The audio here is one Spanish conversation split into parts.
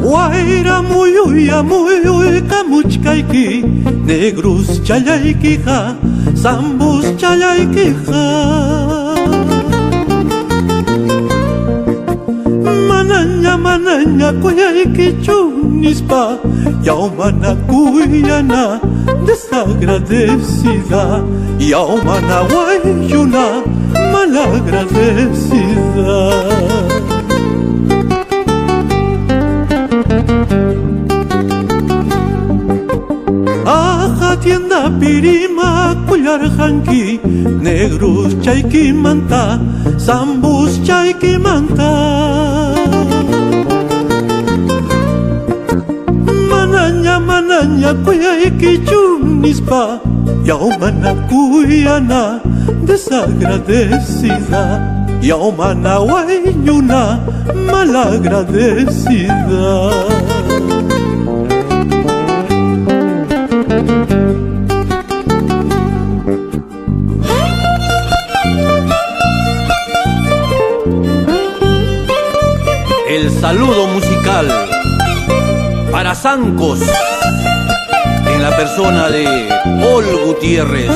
Guaira muyuy kamuchkayki, negros challaykija, zambos challaykija. Manaña kuyaykichu nispa, yaumana kuyana desagradecida, yaumana guayuna malagradecida. Tienda pirima kuyarjanki, negros chayki manta, zambos chayki manta. Manaña kuyayki chunispa, yaumana kuyana desagradecida, yaumana guayuna malagradecida. El saludo musical para Zancos en la persona de Paul Gutiérrez.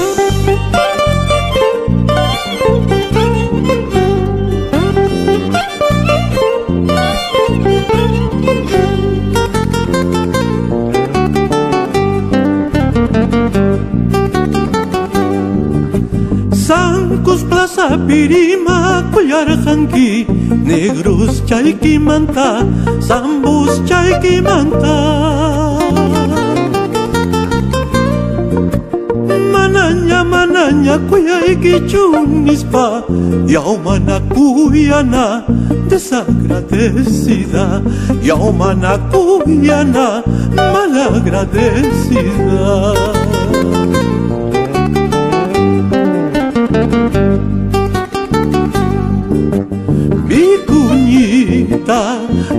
Zancos plaza pirima kuyarjanki, negros chayki manta, zambos chayki manta. Manaña kuyayki chunispa, yaumana kuyana desagradecida, yaumana kuyana malagradecida. Vicuñita,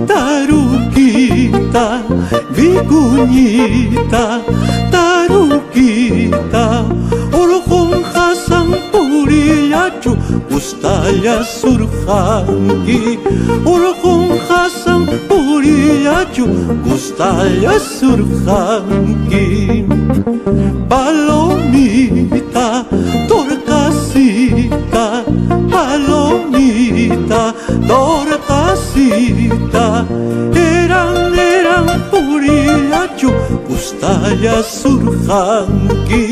taruquita, vicuñita, taruquita, orojón Hasan purillachu, ustaya surjanki, orojón Hasan purillachu, ustaya surjanki. Palomita, torcasita, palomita, torcasita, eran purillachu, ustaya surjanki,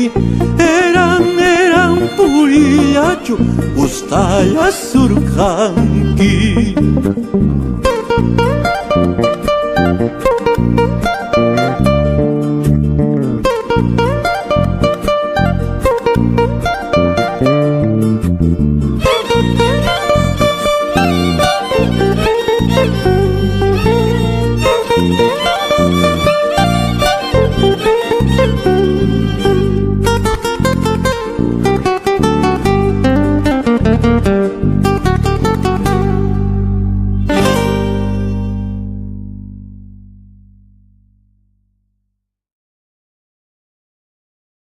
eran purillachu, ustaya surjanki.